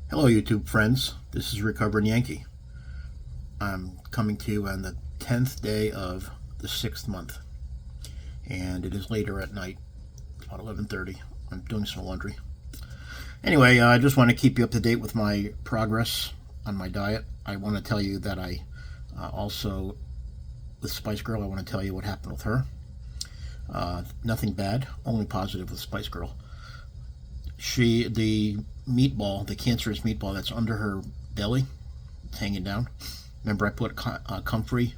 Hello, YouTube friends. This is Recovering Yankee. I'm coming to you on the 10th day of the 6th month, and it is later at night. It's about 11:30. I'm doing some laundry. Anyway, I just want to keep you up to date with my progress on my diet. I want to tell you that I also, with Spice Girl, I want to tell you what happened with her. Nothing bad, only positive with Spice Girl. The meatball, the cancerous meatball that's under her belly, it's hanging down. Remember, I put comfrey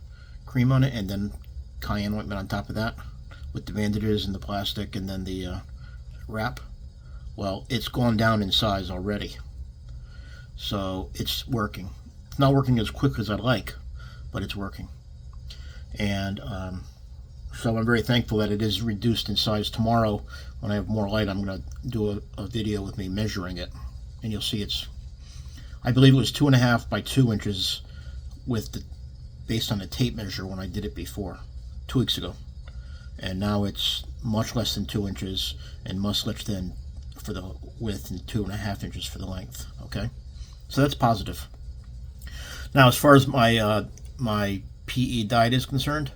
cream on it and then cayenne ointment on top of that with the bandages and the plastic and then the wrap. Well, it's gone down in size already, so it's working. It's not working as quick as I'd like, but it's working. And so I'm very thankful that it is reduced in size. Tomorrow, when I have more light, I'm going to do a video with me measuring it, and you'll see I believe it was 2.5 by 2 inches based on the tape measure when I did it before, 2 weeks ago. And now it's much less than 2 inches and much less than for the width and 2.5 inches for the length. Okay, so that's positive. Now, as far as my PE diet is concerned,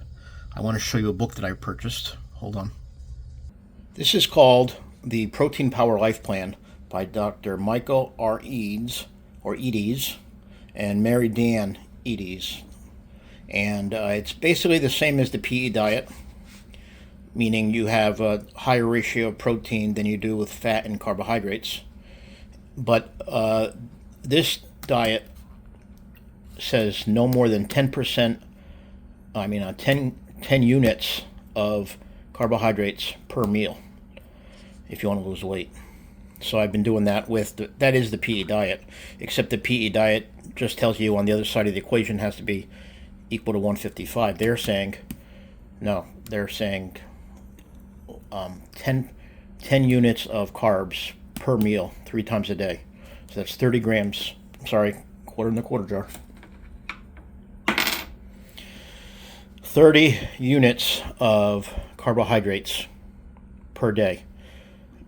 I want to show you a book that I purchased. Hold on. This is called The Protein Power Life Plan by Dr. Michael R. Eades and Mary Dan Eades. And it's basically the same as the PE diet, meaning you have a higher ratio of protein than you do with fat and carbohydrates. But this diet says no more than 10%, 10 units of carbohydrates per meal if you want to lose weight. So I've been doing that that is the PE diet, except the PE diet just tells you on the other side of the equation has to be equal to 155. They're saying 10 units of carbs per meal 3 times a day. So that's 30 grams, quarter in the quarter jar. 30 units of carbohydrates per day.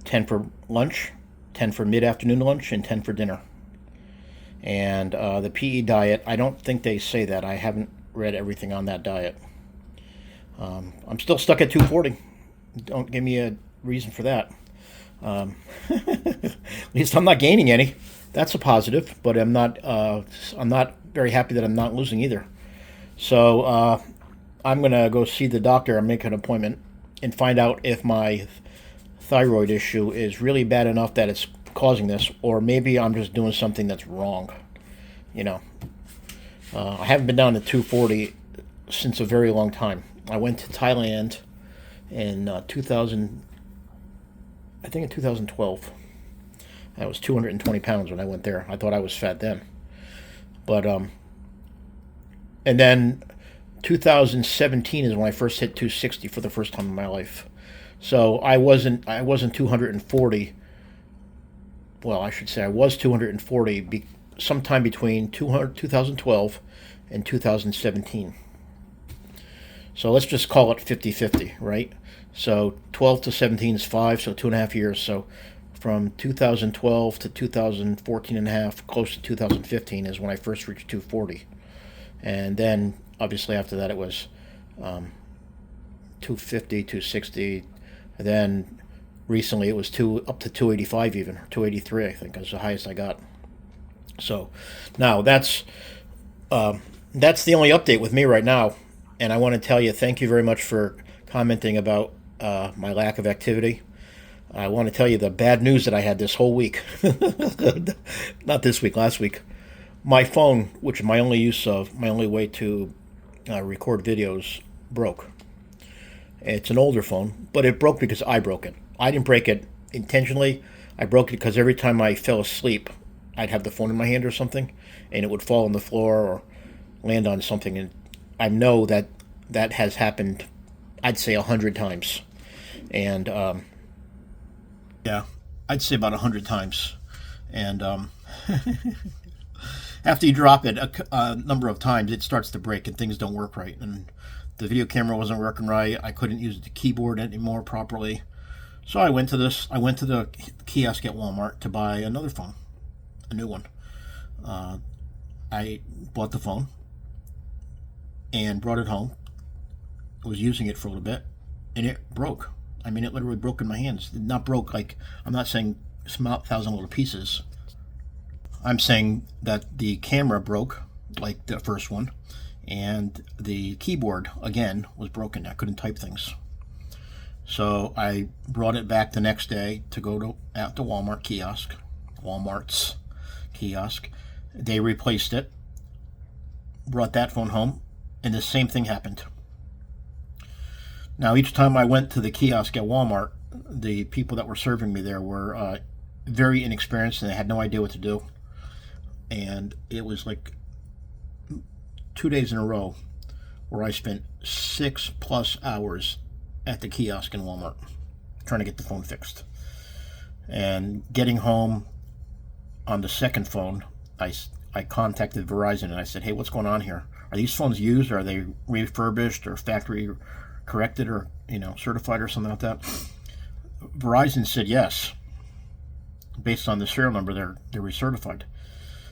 10 for lunch, 10 for mid-afternoon lunch, and 10 for dinner. And the PE diet, I don't think they say that. I haven't read everything on that diet. I'm still stuck at 240. Don't give me a reason for that. At least I'm not gaining any. That's a positive, but I'm not very happy that I'm not losing either. So I'm going to go see the doctor and make an appointment and find out if my thyroid issue is really bad enough that it's causing this, or maybe I'm just doing something that's wrong. I haven't been down to 240 since a very long time. I went to Thailand in 2012. I was 220 pounds when I went there. I thought I was fat then. But, and then 2017 is when I first hit 260 for the first time in my life. So I wasn't 240. Well, I should say I was 240 sometime between 2012 and 2017. So let's just call it 50-50, right? So 12 to 17 is 5, so 2.5 years. So from 2012 to 2014 and a half, close to 2015 is when I first reached 240. And then obviously after that it was 250, 260. And then recently it was up to 285 even, 283 I think is the highest I got. So now that's the only update with me right now. And I want to tell you thank you very much for commenting about my lack of activity. I want to tell you the bad news that I had this whole week. Not this week, last week. My phone, which is my only way to record videos, broke. It's an older phone, but it broke because I broke it. I didn't break it intentionally. I broke it because every time I fell asleep, I'd have the phone in my hand or something, and it would fall on the floor or land on something. And I know that has happened, I'd say 100 times. And yeah, I'd say about 100 times. And after you drop it a number of times, it starts to break and things don't work right. And the video camera wasn't working right. I couldn't use the keyboard anymore properly. So I went to the kiosk at Walmart to buy another phone. a new one. I bought the phone and brought it home. Was using it for a little bit, and it broke. I mean, it literally broke in my hands. Not broke like, I'm not saying small 1,000 little pieces. I'm saying that the camera broke, like the first one, and the keyboard again was broken. I couldn't type things. So I brought it back the next day to go to at the Walmart's kiosk. They replaced it. Brought that phone home, and the same thing happened. Now, each time I went to the kiosk at Walmart, the people that were serving me there were very inexperienced, and they had no idea what to do. And it was like 2 days in a row where I spent 6+ hours at the kiosk in Walmart trying to get the phone fixed. And getting home on the second phone, I contacted Verizon and I said, hey, what's going on here? Are these phones used? Are they refurbished or factory corrected or, certified or something like that? Verizon said yes. Based on the serial number, they're recertified.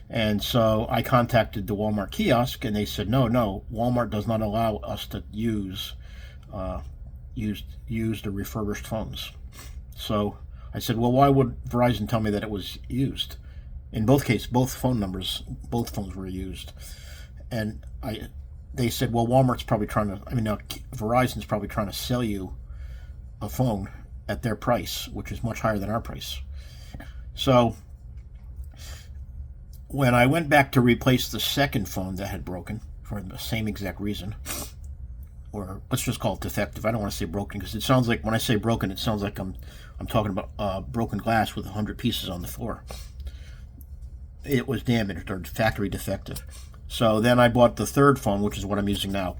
And so I contacted the Walmart kiosk, and they said, no, Walmart does not allow us to use used or refurbished phones. So I said, well, why would Verizon tell me that it was used? In both cases, both phones were used. And they said, well, Verizon's probably trying to sell you a phone at their price, which is much higher than our price. So when I went back to replace the second phone that had broken for the same exact reason, or let's just call it defective. I don't want to say broken because it sounds like, when I say broken, it sounds like I'm talking about broken glass with 100 pieces on the floor. It was damaged or factory defective. So then I bought the third phone, which is what I'm using now,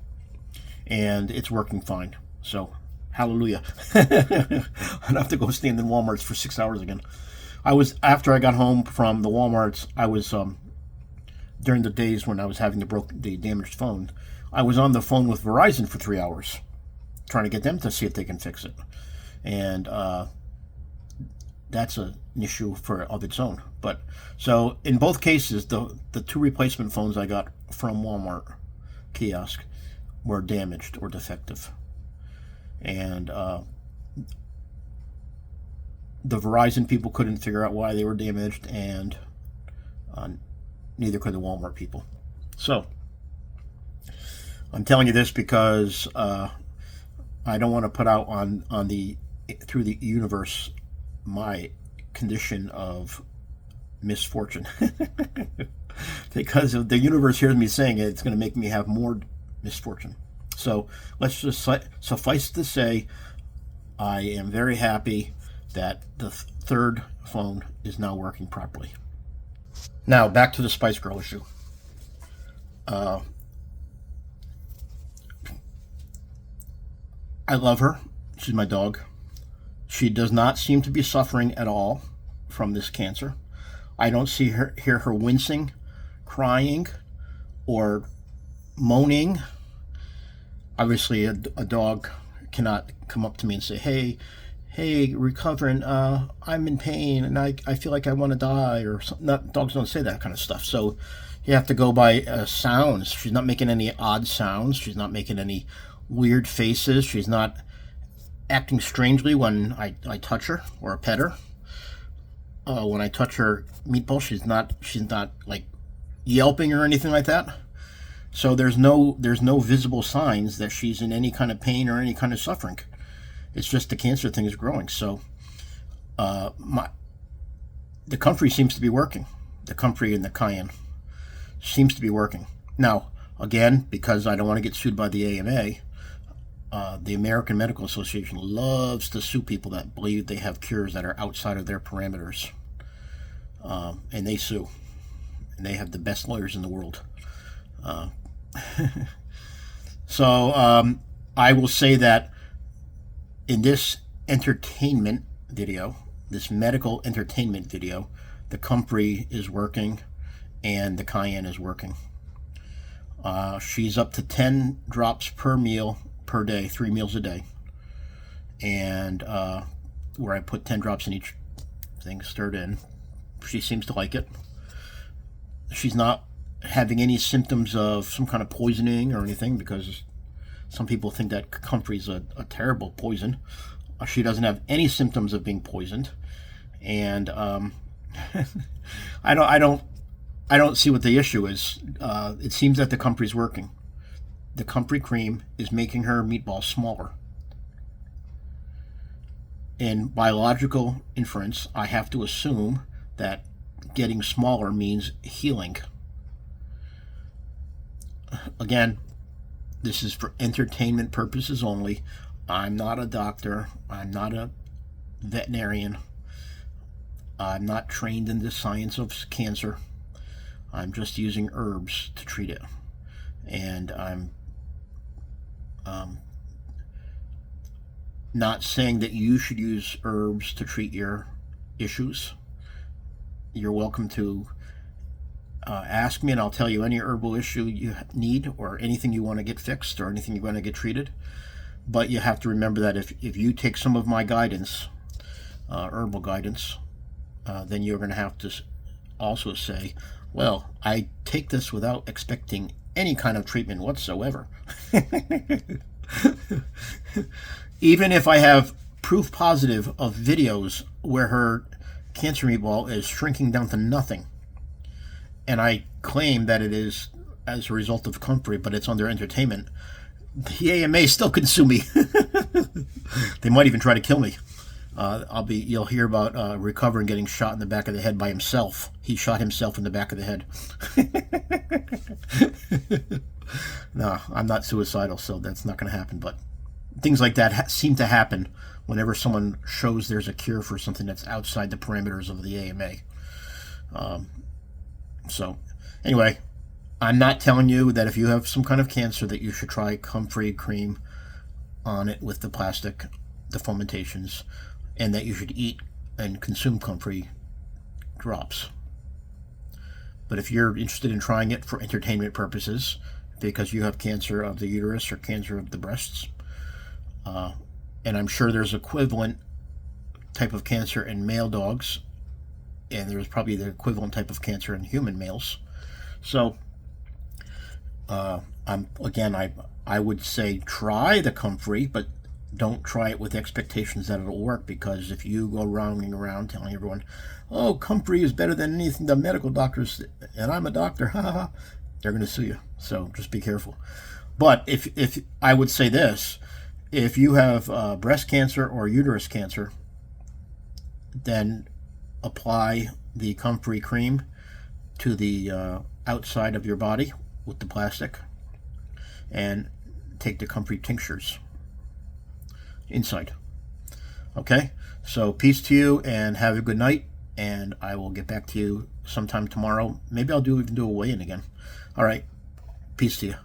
and it's working fine. So hallelujah. I don't have to go stand in Walmart's for 6 hours again. After I got home from the Walmart's, I was during the days when I was having the damaged phone, I was on the phone with Verizon for 3 hours trying to get them to see if they can fix it. And that's an issue of its own. But so in both cases, the two replacement phones I got from Walmart kiosk were damaged or defective. And the Verizon people couldn't figure out why they were damaged, and neither could the Walmart people. So I'm telling you this because I don't want to put out through the universe my condition of misfortune. Because if the universe hears me saying it, it's going to make me have more misfortune. So let's just suffice to say, I am very happy that the third phone is now working properly. Now back to the Spice Girl issue. I love her. She's my dog. She does not seem to be suffering at all from this cancer. I don't hear her wincing, crying, or moaning. Obviously, a dog cannot come up to me and say, hey, recovering, I'm in pain, and I feel like I want to die, or something. Dogs don't say that kind of stuff. So you have to go by sounds. She's not making any odd sounds. She's not making any weird faces. She's not acting strangely when I touch her or pet her. When I touch her meatball, she's not like yelping or anything like that. So there's no visible signs that she's in any kind of pain or any kind of suffering. It's just the cancer thing is growing. So the comfrey seems to be working. The comfrey and the cayenne seems to be working. Now, again, because I don't want to get sued by the AMA, the American Medical Association loves to sue people that believe they have cures that are outside of their parameters. And they sue. And they have the best lawyers in the world. So I will say that in this entertainment video, this medical entertainment video, the comfrey is working and the cayenne is working. She's up to 10 drops per meal per day, 3 meals a day. And where I put 10 drops in each thing, stirred in. She seems to like it. She's not having any symptoms of some kind of poisoning or anything, because some people think that comfrey is a terrible poison. She doesn't have any symptoms of being poisoned, and I don't see what the issue is. It seems that the comfrey's working. The comfrey cream is making her meatball smaller. In biological inference, I have to assume that getting smaller means healing. Again, this is for entertainment purposes only. I'm not a doctor. I'm not a veterinarian. I'm not trained in the science of cancer. I'm just using herbs to treat it. And I'm not saying that you should use herbs to treat your issues. You're welcome to ask me, and I'll tell you any herbal issue you need, or anything you want to get fixed, or anything you want to get treated. But you have to remember that if you take some of my guidance, herbal guidance, then you're going to have to also say, well, I take this without expecting any kind of treatment whatsoever. Even if I have proof positive of videos where her cancer meatball is shrinking down to nothing, and I claim that it is as a result of comfrey, but it's under entertainment, the AMA still can sue me. They might even try to kill me. You'll hear about Recover and getting shot in the back of the head by himself. He shot himself in the back of the head. No, I'm not suicidal, so that's not going to happen. But things like that seem to happen whenever someone shows there's a cure for something that's outside the parameters of the AMA. So, anyway, I'm not telling you that if you have some kind of cancer that you should try comfrey cream on it with the plastic, the fomentations, and that you should eat and consume comfrey drops. But if you're interested in trying it for entertainment purposes, because you have cancer of the uterus or cancer of the breasts, and I'm sure there's equivalent type of cancer in male dogs, and there's probably the equivalent type of cancer in human males. So, I would say try the comfrey, but don't try it with expectations that it'll work, because if you go rounding around telling everyone, oh, comfrey is better than anything the medical doctors, and I'm a doctor, they're going to sue you. So just be careful. But if I would say this, if you have breast cancer or uterus cancer, then apply the comfrey cream to the outside of your body with the plastic, and take the comfrey tinctures inside. Okay, so peace to you, and have a good night, and I will get back to you sometime tomorrow. Maybe I'll even do a weigh-in again. All right, peace to you.